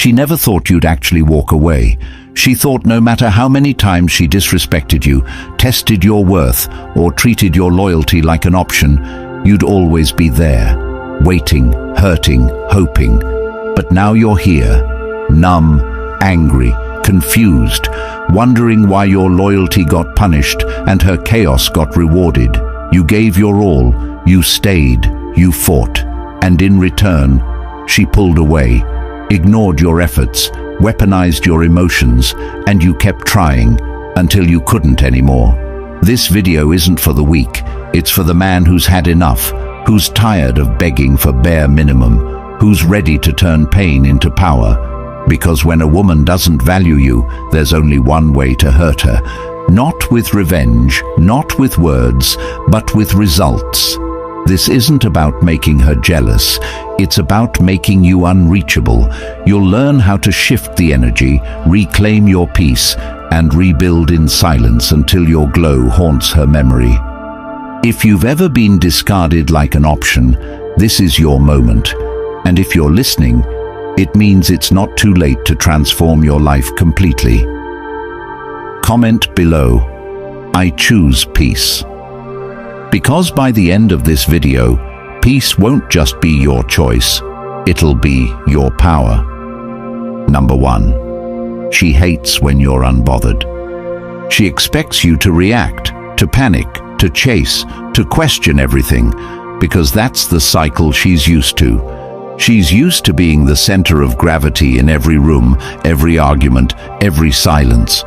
She never thought you'd actually walk away. She thought no matter how many times she disrespected you, tested your worth, or treated your loyalty like an option, you'd always be there, waiting, hurting, hoping. But now you're here, numb, angry, confused, wondering why your loyalty got punished and her chaos got rewarded. You gave your all, you stayed, you fought, and in return, she pulled away, ignored your efforts, weaponized your emotions, and you kept trying until you couldn't anymore. This video isn't for the weak, it's for the man who's had enough, who's tired of begging for bare minimum, who's ready to turn pain into power. Because when a woman doesn't value you, there's only one way to hurt her. Not with revenge, not with words, but with results. This isn't about making her jealous, it's about making you unreachable. You'll learn how to shift the energy, reclaim your peace, and rebuild in silence until your glow haunts her memory. If you've ever been discarded like an option, this is your moment. And if you're listening, it means it's not too late to transform your life completely. Comment below, I choose peace. Because by the end of this video, peace won't just be your choice, it'll be your power. Number 1. She hates when you're unbothered. She expects you to react, to panic, to chase, to question everything, because that's the cycle she's used to. She's used to being the center of gravity in every room, every argument, every silence.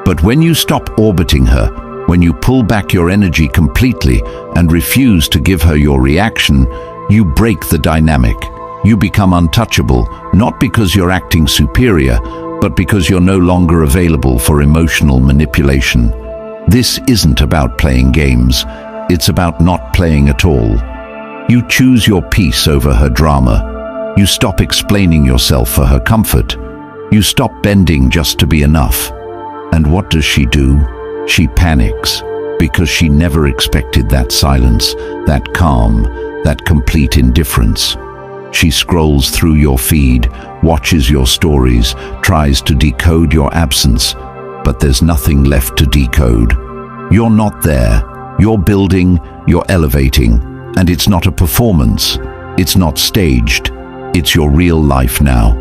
But when you stop orbiting her, when you pull back your energy completely and refuse to give her your reaction, you break the dynamic. You become untouchable, not because you're acting superior, but because you're no longer available for emotional manipulation. This isn't about playing games. It's about not playing at all. You choose your peace over her drama. You stop explaining yourself for her comfort. You stop bending just to be enough. And what does she do? She panics, because she never expected that silence, that calm, that complete indifference. She scrolls through your feed, watches your stories, tries to decode your absence, but there's nothing left to decode. You're not there. You're building, you're elevating, and it's not a performance. It's not staged. It's your real life now.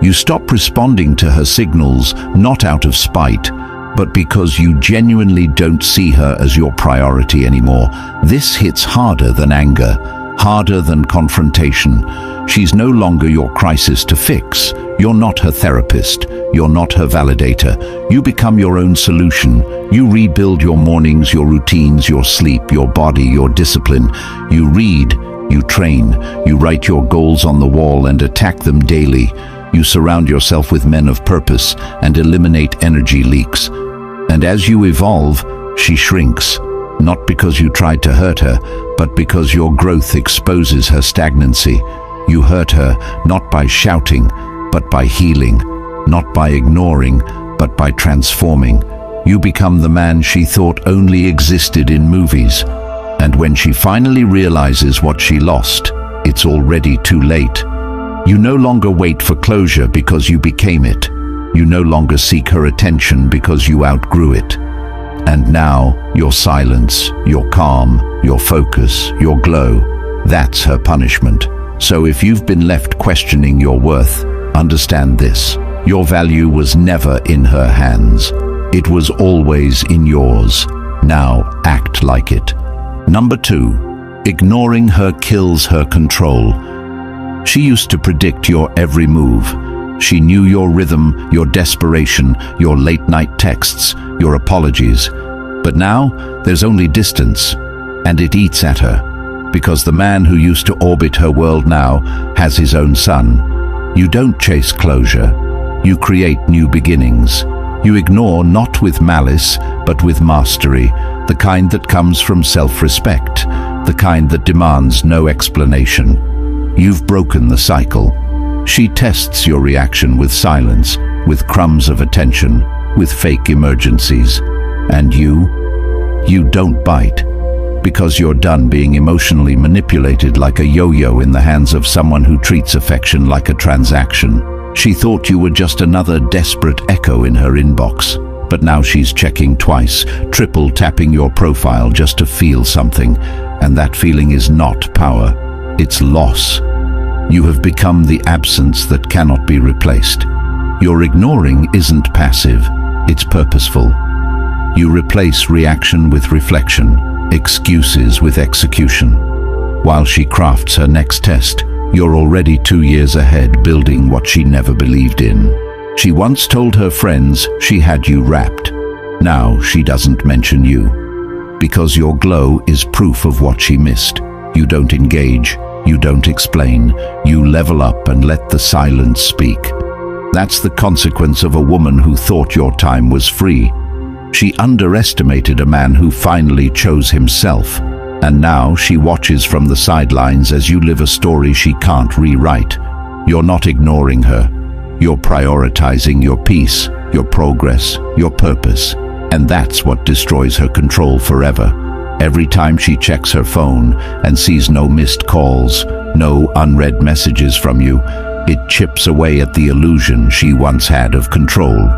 You stop responding to her signals, not out of spite, but because you genuinely don't see her as your priority anymore. This hits harder than anger, harder than confrontation. She's no longer your crisis to fix. You're not her therapist. You're not her validator. You become your own solution. You rebuild your mornings, your routines, your sleep, your body, your discipline. You read, you train, you write your goals on the wall and attack them daily. You surround yourself with men of purpose and eliminate energy leaks. And as you evolve, she shrinks, not because you tried to hurt her, but because your growth exposes her stagnancy. You hurt her not by shouting, but by healing, not by ignoring, but by transforming. You become the man she thought only existed in movies. And when she finally realizes what she lost, it's already too late. You no longer wait for closure because you became it. You no longer seek her attention because you outgrew it. And now, your silence, your calm, your focus, your glow, that's her punishment. So if you've been left questioning your worth, understand this. Your value was never in her hands. It was always in yours. Now act like it. Number 2, ignoring her kills her control. She used to predict your every move. She knew your rhythm, your desperation, your late-night texts, your apologies. But now, there's only distance, and it eats at her. Because the man who used to orbit her world now has his own sun. You don't chase closure. You create new beginnings. You ignore not with malice, but with mastery, the kind that comes from self-respect, the kind that demands no explanation. You've broken the cycle. She tests your reaction with silence, with crumbs of attention, with fake emergencies. And you don't bite, because you're done being emotionally manipulated like a yo-yo in the hands of someone who treats affection like a transaction. She thought you were just another desperate echo in her inbox. But now she's checking twice, triple tapping your profile just to feel something. And that feeling is not power, it's loss. You have become the absence that cannot be replaced. Your ignoring isn't passive, it's purposeful. You replace reaction with reflection, excuses with execution. While she crafts her next test, you're already 2 years ahead, building what she never believed in. She once told her friends she had you wrapped. Now she doesn't mention you. Because your glow is proof of what she missed. You don't engage, you don't explain, you level up and let the silence speak. That's the consequence of a woman who thought your time was free. She underestimated a man who finally chose himself. And now she watches from the sidelines as you live a story she can't rewrite. You're not ignoring her. You're prioritizing your peace, your progress, your purpose. And that's what destroys her control forever. Every time she checks her phone and sees no missed calls, no unread messages from you, it chips away at the illusion she once had of control.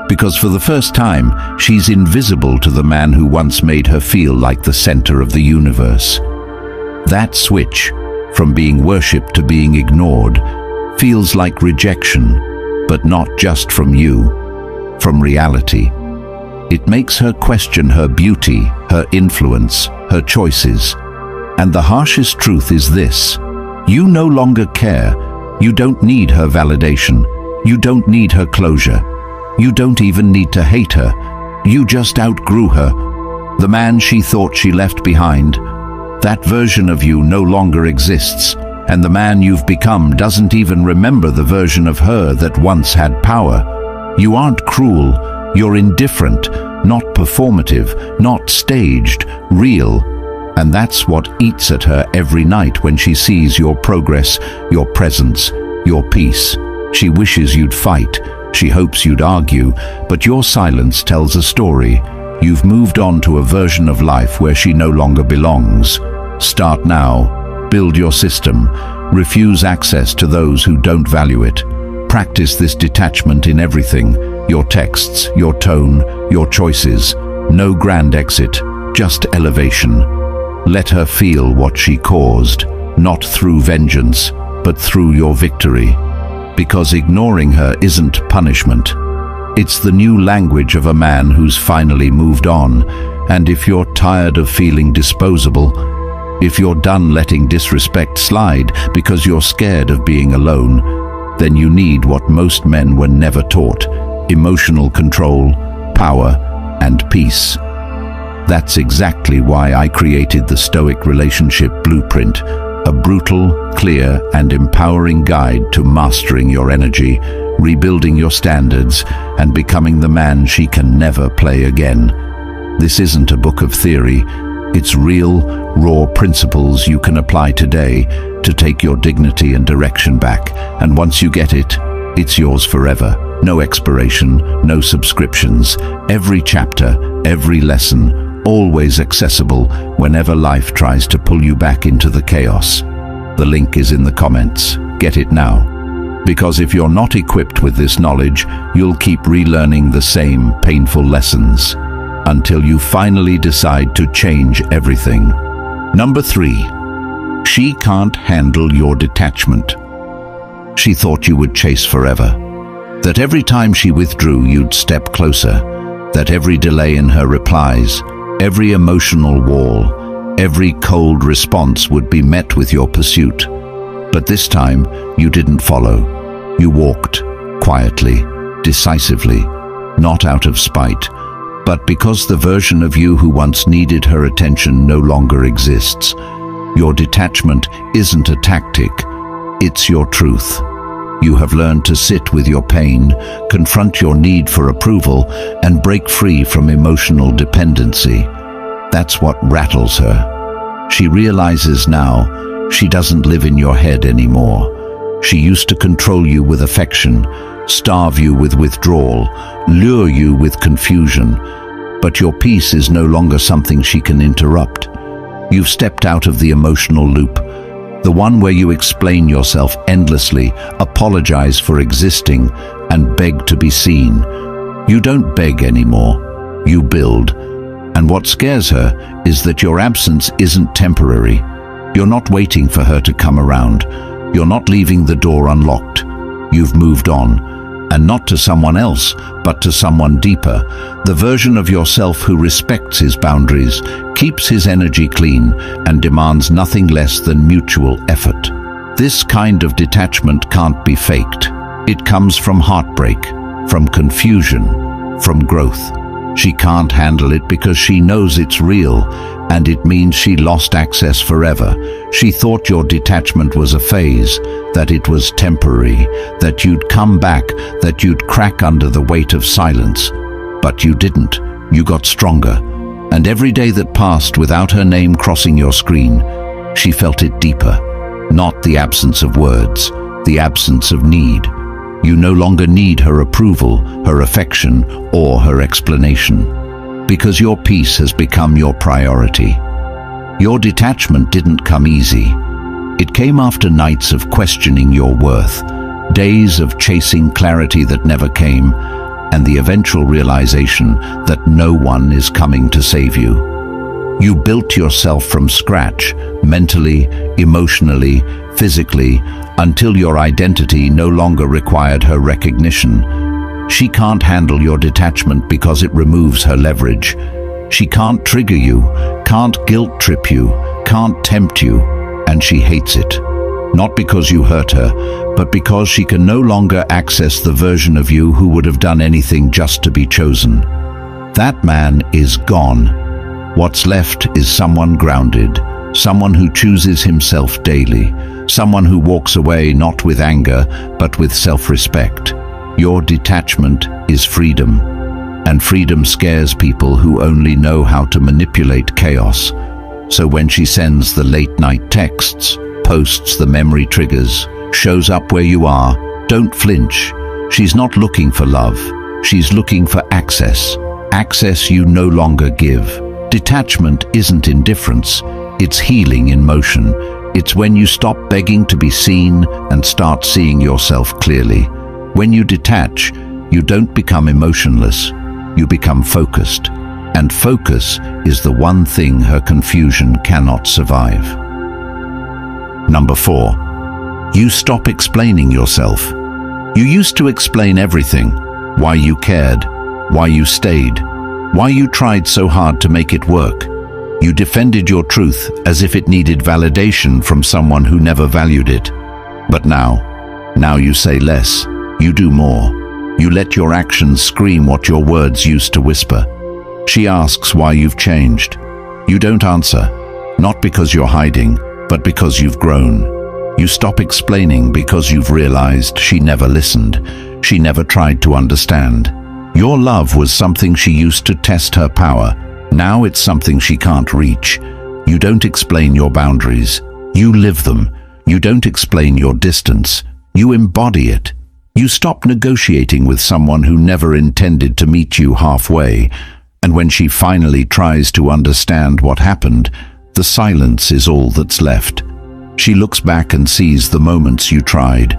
Because for the first time, she's invisible to the man who once made her feel like the center of the universe. That switch, from being worshipped to being ignored, feels like rejection, but not just from you, from reality. It makes her question her beauty, her influence, her choices. And the harshest truth is this: you no longer care. You don't need her validation. You don't need her closure. You don't even need to hate her. You just outgrew her. The man she thought she left behind, that version of you no longer exists. And the man you've become doesn't even remember the version of her that once had power. You aren't cruel, you're indifferent, not performative, not staged, real. And that's what eats at her every night when she sees your progress, your presence, your peace. She wishes you'd fight, she hopes you'd argue, but your silence tells a story. You've moved on to a version of life where she no longer belongs. Start now. Build your system. Refuse access to those who don't value it. Practice this detachment in everything: your texts, your tone, your choices. No grand exit, just elevation. Let her feel what she caused, not through vengeance, but through your victory. Because ignoring her isn't punishment. It's the new language of a man who's finally moved on. And if you're tired of feeling disposable, if you're done letting disrespect slide because you're scared of being alone, then you need what most men were never taught: emotional control, power, and peace. That's exactly why I created the Stoic Relationship Blueprint, a brutal, clear, and empowering guide to mastering your energy, rebuilding your standards, and becoming the man she can never play again. This isn't a book of theory. It's real, raw principles you can apply today to take your dignity and direction back. And once you get it, it's yours forever. No expiration, no subscriptions. Every chapter, every lesson, always accessible whenever life tries to pull you back into the chaos. The link is in the comments. Get it now. Because if you're not equipped with this knowledge, you'll keep relearning the same painful lessons until you finally decide to change everything. Number 3. She can't handle your detachment. She thought you would chase forever. That every time she withdrew, you'd step closer. That every delay in her replies, every emotional wall, every cold response would be met with your pursuit. But this time, you didn't follow. You walked, quietly, decisively, not out of spite, but because the version of you who once needed her attention no longer exists. Your detachment isn't a tactic, it's your truth. You have learned to sit with your pain, confront your need for approval, and break free from emotional dependency. That's what rattles her. She realizes now she doesn't live in your head anymore. She used to control you with affection, starve you with withdrawal, lure you with confusion. But your peace is no longer something she can interrupt. You've stepped out of the emotional loop, The one where you explain yourself endlessly, apologize for existing, and beg to be seen. You don't beg anymore. You build. And what scares her is that your absence isn't temporary. You're not waiting for her to come around. You're not leaving the door unlocked. You've moved on. And not to someone else, but to someone deeper, the version of yourself who respects his boundaries, keeps his energy clean, and demands nothing less than mutual effort. This kind of detachment can't be faked. It comes from heartbreak, from confusion, from growth. She can't handle it because she knows it's real, and it means she lost access forever. She thought your detachment was a phase, that it was temporary, that you'd come back, that you'd crack under the weight of silence. But you didn't. You got stronger. And every day that passed without her name crossing your screen, she felt it deeper. Not the absence of words, the absence of need. You no longer need her approval, her affection, or her explanation, because your peace has become your priority. Your detachment didn't come easy. It came after nights of questioning your worth, days of chasing clarity that never came, and the eventual realization that no one is coming to save you. You built yourself from scratch, mentally, emotionally, physically, until your identity no longer required her recognition. She can't handle your detachment because it removes her leverage. She can't trigger you, can't guilt trip you, can't tempt you, and she hates it. Not because you hurt her, but because she can no longer access the version of you who would have done anything just to be chosen. That man is gone. What's left is someone grounded, someone who chooses himself daily, someone who walks away not with anger, but with self-respect. Your detachment is freedom, and freedom scares people who only know how to manipulate chaos. So when she sends the late-night texts, posts the memory triggers, shows up where you are, don't flinch. She's not looking for love. She's looking for access. Access you no longer give. Detachment isn't indifference. It's healing in motion. It's when you stop begging to be seen and start seeing yourself clearly. When you detach, you don't become emotionless. You become focused. And focus is the one thing her confusion cannot survive. Number 4. You stop explaining yourself. You used to explain everything. Why you cared, why you stayed, why you tried so hard to make it work. You defended your truth as if it needed validation from someone who never valued it. But now you say less. You do more. You let your actions scream what your words used to whisper. She asks why you've changed. You don't answer, not because you're hiding, but because you've grown. You stop explaining because you've realized she never listened. She never tried to understand. Your love was something she used to test her power. Now it's something she can't reach. You don't explain your boundaries. You live them. You don't explain your distance. You embody it. You stop negotiating with someone who never intended to meet you halfway. And when she finally tries to understand what happened, the silence is all that's left. She looks back and sees the moments you tried,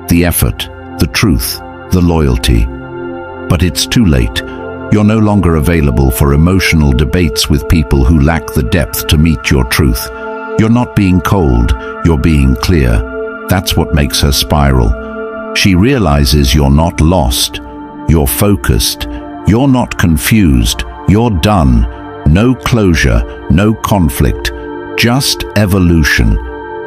the effort, the truth, the loyalty. But it's too late. You're no longer available for emotional debates with people who lack the depth to meet your truth. You're not being cold, you're being clear. That's what makes her spiral. She realizes you're not lost, you're focused, you're not confused, you're done. No closure, no conflict, just evolution.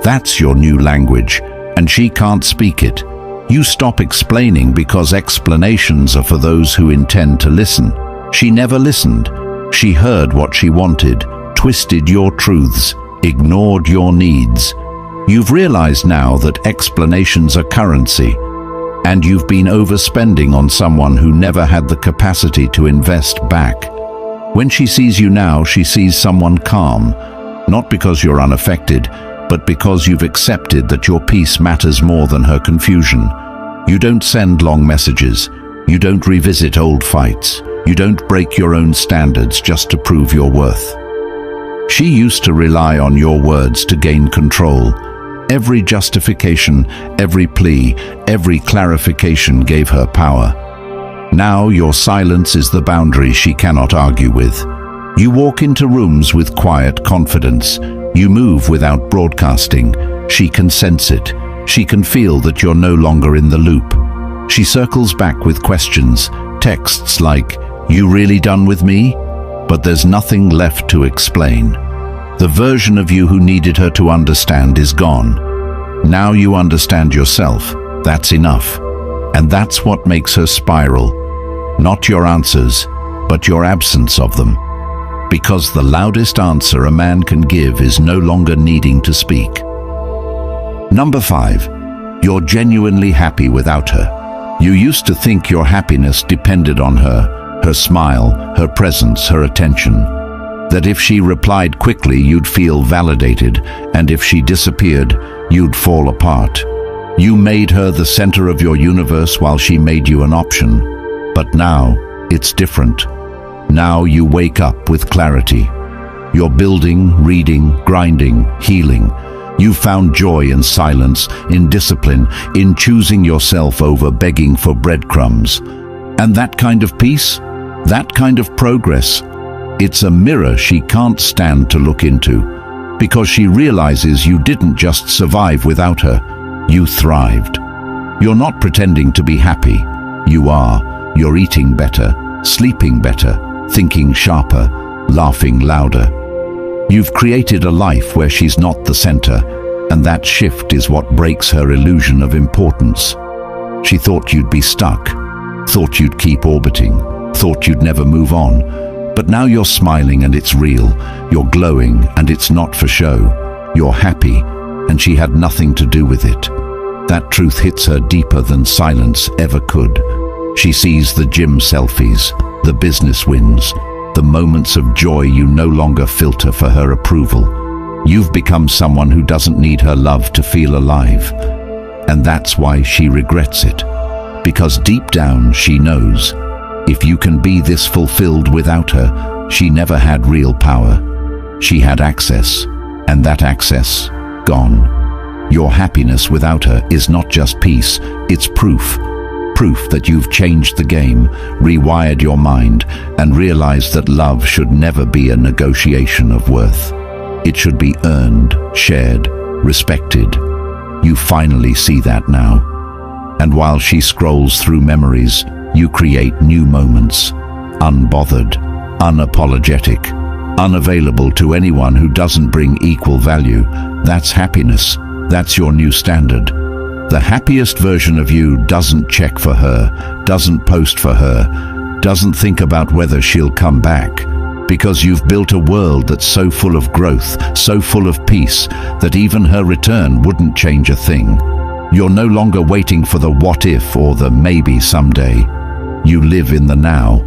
That's your new language, and she can't speak it. You stop explaining because explanations are for those who intend to listen. She never listened. She heard what she wanted, twisted your truths, ignored your needs. You've realized now that explanations are currency, and you've been overspending on someone who never had the capacity to invest back. When she sees you now, she sees someone calm, not because you're unaffected, but because you've accepted that your peace matters more than her confusion. You don't send long messages. You don't revisit old fights. You don't break your own standards just to prove your worth. She used to rely on your words to gain control. Every justification, every plea, every clarification gave her power. Now your silence is the boundary she cannot argue with. You walk into rooms with quiet confidence. You move without broadcasting. She can sense it. She can feel that you're no longer in the loop. She circles back with questions, texts like, "You really done with me?" But there's nothing left to explain. The version of you who needed her to understand is gone. Now you understand yourself. That's enough. And that's what makes her spiral. Not your answers, but your absence of them. Because the loudest answer a man can give is no longer needing to speak. Number 5. You're genuinely happy without her. You used to think your happiness depended on her smile, her presence, her attention. That if she replied quickly, you'd feel validated, and if she disappeared, you'd fall apart. You made her the center of your universe while she made you an option. But now, it's different. Now you wake up with clarity. You're building, reading, grinding, healing. You found joy in silence, in discipline, in choosing yourself over begging for breadcrumbs. And that kind of peace, that kind of progress, it's a mirror she can't stand to look into, because she realizes you didn't just survive without her, you thrived. You're not pretending to be happy. You are. You're eating better, sleeping better, thinking sharper, laughing louder. You've created a life where she's not the center, and that shift is what breaks her illusion of importance. She thought you'd be stuck, thought you'd keep orbiting, thought you'd never move on. But now you're smiling and it's real. You're glowing and it's not for show. You're happy, and she had nothing to do with it. That truth hits her deeper than silence ever could. She sees the gym selfies, the business wins, the moments of joy you no longer filter for her approval. You've become someone who doesn't need her love to feel alive. And that's why she regrets it. Because deep down she knows, if you can be this fulfilled without her, she never had real power. She had access, and that access, gone. Your happiness without her is not just peace, it's proof. Proof that you've changed the game, rewired your mind, and realized that love should never be a negotiation of worth. It should be earned, shared, respected. You finally see that now. And while she scrolls through memories, you create new moments, unbothered, unapologetic, unavailable to anyone who doesn't bring equal value. That's happiness. That's your new standard. The happiest version of you doesn't check for her, doesn't post for her, doesn't think about whether she'll come back, because you've built a world that's so full of growth, so full of peace, that even her return wouldn't change a thing. You're no longer waiting for the what if or the maybe someday. You live in the now,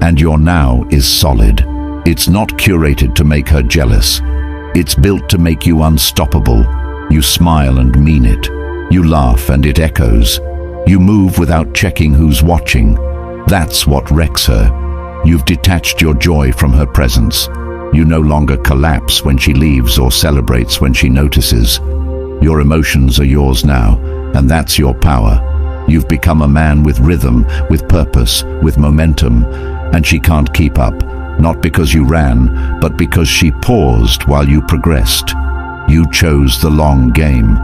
and your now is solid. It's not curated to make her jealous. It's built to make you unstoppable. You smile and mean it. You laugh and it echoes. You move without checking who's watching. That's what wrecks her. You've detached your joy from her presence. You no longer collapse when she leaves or celebrates when she notices. Your emotions are yours now, and that's your power. You've become a man with rhythm, with purpose, with momentum, and she can't keep up, not because you ran, but because she paused while you progressed. You chose the long game.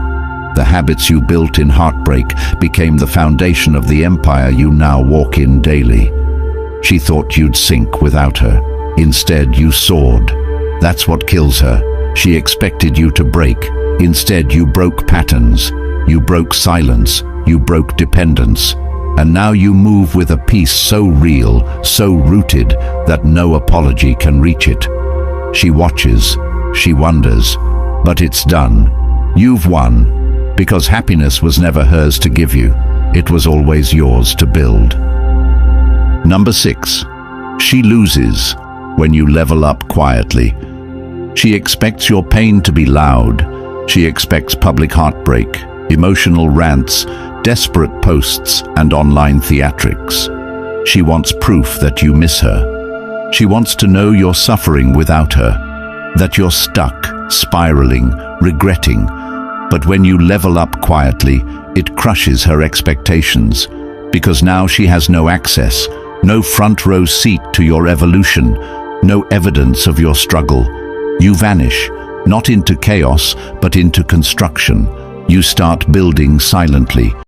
The habits you built in heartbreak became the foundation of the empire you now walk in daily. She thought you'd sink without her. Instead, you soared. That's what kills her. She expected you to break. Instead, you broke patterns. You broke silence. You broke dependence. And now you move with a peace so real, so rooted, that no apology can reach it. She watches. She wonders. But it's done. You've won. Because happiness was never hers to give you. It was always yours to build. Number 6. She loses when you level up quietly. She expects your pain to be loud. She expects public heartbreak, emotional rants, desperate posts, and online theatrics. She wants proof that you miss her. She wants to know you're suffering without her, that you're stuck, spiraling, regretting. But when you level up quietly, it crushes her expectations, because now she has no access, no front row seat to your evolution, no evidence of your struggle. You vanish, not into chaos, but into construction. You start building silently.